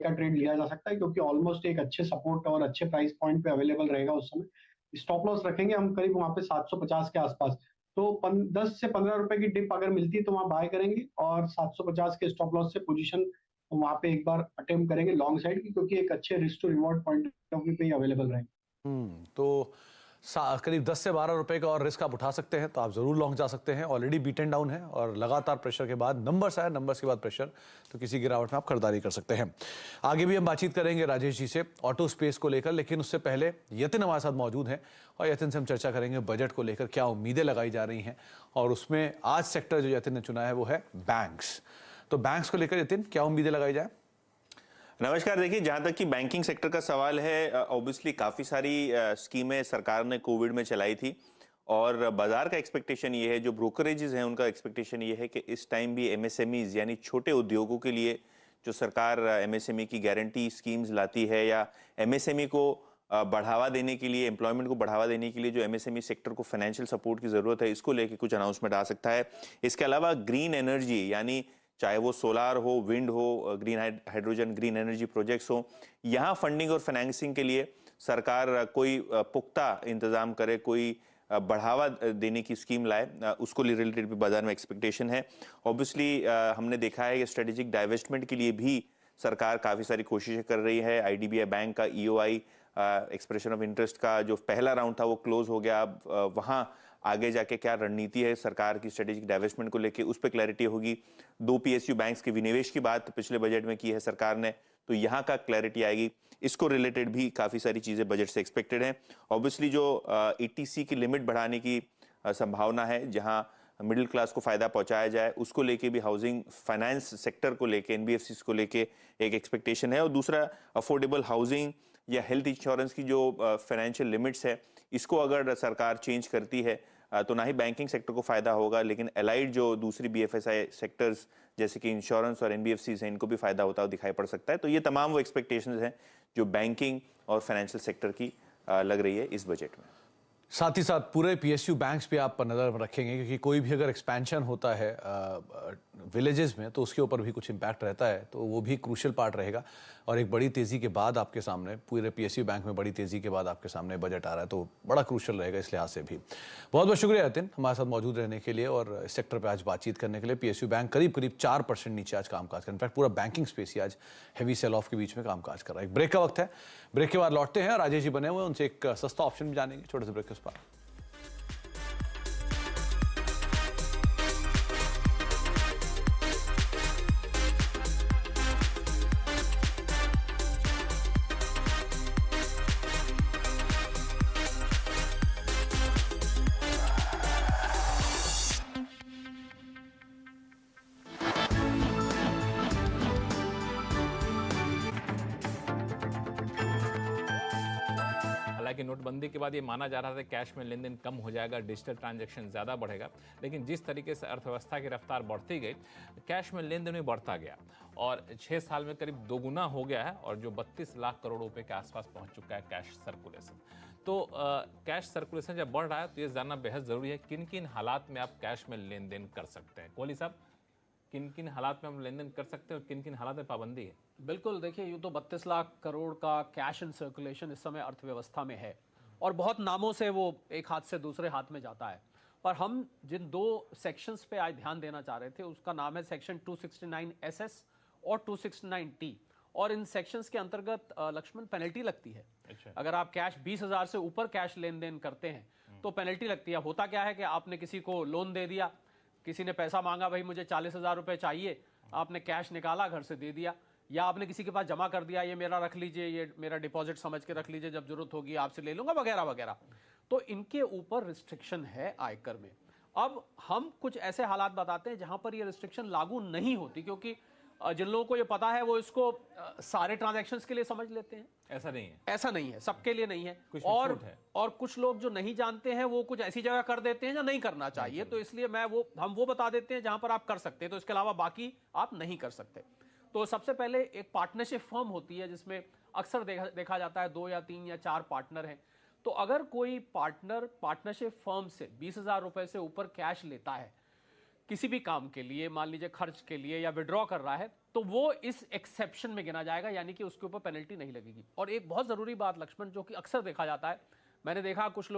का ट्रेड लिया जा सकता है, क्योंकि ऑलमोस्ट एक अच्छे सपोर्ट और अच्छे प्राइस पॉइंट पे अवेलेबल रहेगा उस समय। स्टॉप लॉस रखेंगे हम करीब वहाँ पे 750 के आसपास। तो 10 से 15 रुपए की डिप अगर मिलती है तो वहाँ बाय करेंगे, और 750 के स्टॉप लॉस से पोजीशन वहाँ पे एक बार अटेम्प्ट करेंगे लॉन्ग साइड की, क्योंकि एक अच्छे risk to reward point of view पे ही अवेलेबल रहेंगे। तो करीब 10 से 12 रुपए का और रिस्क आप उठा सकते हैं, तो आप जरूर लॉन्ग जा सकते हैं। ऑलरेडी बीटन डाउन है और लगातार प्रेशर के बाद नंबर्स आए, नंबर्स के बाद प्रेशर, तो किसी गिरावट में आप खरीदारी कर सकते हैं। आगे भी हम बातचीत करेंगे राजेश जी से ऑटो स्पेस को लेकर, लेकिन उससे पहले यतिन हमारे साथ मौजूद हैं और यतिन से हम चर्चा करेंगे बजट को लेकर क्या उम्मीदें लगाई जा रही हैं, और उसमें आज सेक्टर जो यतिन ने चुना है वो है बैंक्स। तो बैंक्स को लेकर यतिन क्या उम्मीदें लगाई जाए? नमस्कार। देखिए, जहां तक कि बैंकिंग सेक्टर का सवाल है, ऑब्वियसली काफ़ी सारी स्कीमें सरकार ने कोविड में चलाई थी, और बाजार का एक्सपेक्टेशन ये है, जो ब्रोकरेजेस हैं उनका एक्सपेक्टेशन ये है कि इस टाइम भी एमएसएमईज यानी छोटे उद्योगों के लिए जो सरकार एमएसएमई की गारंटी स्कीम्स लाती है, या एमएसएमई को बढ़ावा देने के लिए, एम्प्लॉयमेंट को बढ़ावा देने के लिए जो एमएसएमई सेक्टर को फाइनेंशियल सपोर्ट की ज़रूरत है, इसको लेके कुछ अनाउंसमेंट आ सकता है। इसके अलावा ग्रीन एनर्जी, यानी चाहे वो सोलार हो, विंड हो, green hydrogen, green energy projects हो, यहाँ फंडिंग और फाइनेंसिंग के लिए सरकार कोई पुख्ता इंतजाम करे, कोई बढ़ावा देने की स्कीम लाए, उसको रिलेटेड भी बाजार में एक्सपेक्टेशन है। ऑब्वियसली हमने देखा है कि स्ट्रेटेजिक डाइवेस्टमेंट के लिए भी सरकार काफ़ी सारी कोशिशें कर रही है। आईडीबीआई बैंक का ईओआई एक्सप्रेशन ऑफ इंटरेस्ट का जो पहला राउंड था वो क्लोज हो गया। अब वहाँ आगे जाके क्या रणनीति है सरकार की स्ट्रेटेजिक डाइवेस्टमेंट को लेके, उस पर क्लैरिटी होगी। 2 पीएसयू बैंक्स के विनिवेश की बात पिछले बजट में की है सरकार ने, तो यहाँ का क्लैरिटी आएगी। इसको रिलेटेड भी काफ़ी सारी चीज़ें बजट से एक्सपेक्टेड हैं। ऑब्वियसली जो ईटीसी की लिमिट बढ़ाने की संभावना है, जहाँ मिडिल क्लास को फायदा पहुंचाया जाए, उसको लेके भी हाउसिंग फाइनेंस सेक्टर को लेके, एनबीएफसी को लेके एक एक्सपेक्टेशन है। और दूसरा, अफोर्डेबल हाउसिंग या हेल्थ इंश्योरेंस की जो फाइनेंशियल लिमिट्स है, इसको अगर सरकार चेंज करती है तो ना ही बैंकिंग सेक्टर को फायदा होगा, लेकिन एलाइड जो दूसरी बीएफएसआई सेक्टर्स जैसे कि इंश्योरेंस और एनबीएफसी हैं, इनको भी फायदा होता हुआ दिखाई पड़ सकता है। तो ये तमाम वो एक्सपेक्टेशंस हैं जो बैंकिंग और फाइनेंशियल सेक्टर की लग रही है इस बजट में। साथ ही साथ पूरे पीएसयू बैंक्स पे आप नज़र रखेंगे, क्योंकि कोई भी अगर एक्सपेंशन होता है विलेजेस में तो उसके ऊपर भी कुछ इम्पैक्ट रहता है, तो वो भी क्रूशियल पार्ट रहेगा। और एक बड़ी तेज़ी के बाद आपके सामने, पूरे पीएसयू बैंक में बड़ी तेज़ी के बाद आपके सामने बजट आ रहा है, तो बड़ा क्रूशियल रहेगा इस लिहाज से भी। बहुत बहुत शुक्रिया यतिन हमारे साथ मौजूद रहने के लिए और इस सेक्टर पर आज बातचीत करने के लिए। पीएसयू बैंक करीब 4% नीचे आज कामकाज कर, इनफैक्ट पूरा बैंकिंग स्पेस ही आज हैवी सेल ऑफ के बीच में कामकाज कर रहा है। एक ब्रेक का वक्त है, ब्रेक के बाद लौटते हैं। राजेश जी बने हुए, उनसे एक सस्ता ऑप्शन भी जानेंगे। छोटे से ब्रेक के उस पर हालांकि नोटबंदी के बाद ये माना जा रहा था कैश में लेन देन कम हो जाएगा, डिजिटल ट्रांजैक्शन ज़्यादा बढ़ेगा, लेकिन जिस तरीके से अर्थव्यवस्था की रफ्तार बढ़ती गई, कैश में लेन देन भी बढ़ता गया और 6 साल में करीब दोगुना हो गया है, और जो 32 लाख करोड़ रुपए के आसपास पहुंच चुका है कैश सर्कुलेशन। तो कैश सर्कुलेशन जब बढ़ रहा है तो ये जानना बेहद ज़रूरी है किन किन हालात में आप कैश में लेन देन कर सकते हैं। कोहली साहब, किन किन हालात में हम लेन देन कर सकते हैं और किन किन हालात में पाबंदी है? बिल्कुल, देखिए, यूँ तो 32 लाख करोड़ का कैश इन सर्कुलेशन इस समय अर्थव्यवस्था में है, और बहुत नामों से वो एक हाथ से दूसरे हाथ में जाता है। पर हम जिन 2 सेक्शंस पे आज ध्यान देना चाह रहे थे, उसका नाम है सेक्शन 269SS और 269T, और इन सेक्शंस के अंतर्गत लक्ष्मण पेनल्टी लगती है। अच्छा। अगर आप कैश 20,000 से ऊपर कैश लेन देन करते हैं तो पेनल्टी लगती है। होता क्या है कि आपने किसी को लोन दे दिया, किसी ने पैसा मांगा, भाई मुझे 40,000 रुपये चाहिए, आपने कैश निकाला, घर से दे दिया, या आपने किसी के पास जमा कर दिया, ये मेरा रख लीजिए, ये मेरा डिपॉजिट समझ के रख लीजिए, जब जरूरत होगी आपसे ले लूंगा, वगैरह वगैरह। तो इनके ऊपर रिस्ट्रिक्शन है आयकर में। अब हम कुछ ऐसे हालात बताते हैं जहां पर ये रिस्ट्रिक्शन लागू नहीं होती, क्योंकि जिन लोगों को ये पता है वो इसको सारे ट्रांजैक्शंस के लिए समझ लेते हैं। ऐसा नहीं है, ऐसा नहीं है, सबके लिए नहीं है। कुछ और छूट है। और कुछ लोग जो नहीं जानते हैं वो कुछ ऐसी जगह कर देते हैं जहां नहीं करना चाहिए, तो इसलिए हम वो बता देते हैं जहां पर आप कर सकते हैं, तो इसके अलावा बाकी आप नहीं कर सकते। तो सबसे पहले एक पार्टनरशिप फर्म होती है जिसमें अक्सर देखा जाता है 2 या 3 या 4 पार्टनर हैं। तो अगर कोई पार्टनर पार्टनरशिप फर्म से 20,000 रुपए से ऊपर कैश लेता है, किसी भी काम के लिए, मान लीजिए खर्च के लिए या विड्रॉ कर रहा है, तो वो इस एक्सेप्शन में गिना जाएगा, यानी कि उसके ऊपर पेनल्टी नहीं लगेगी। और एक बहुत जरूरी बात लक्ष्मण, जो कि अक्सर देखा जाता है, मैंने देखा कुछ लोग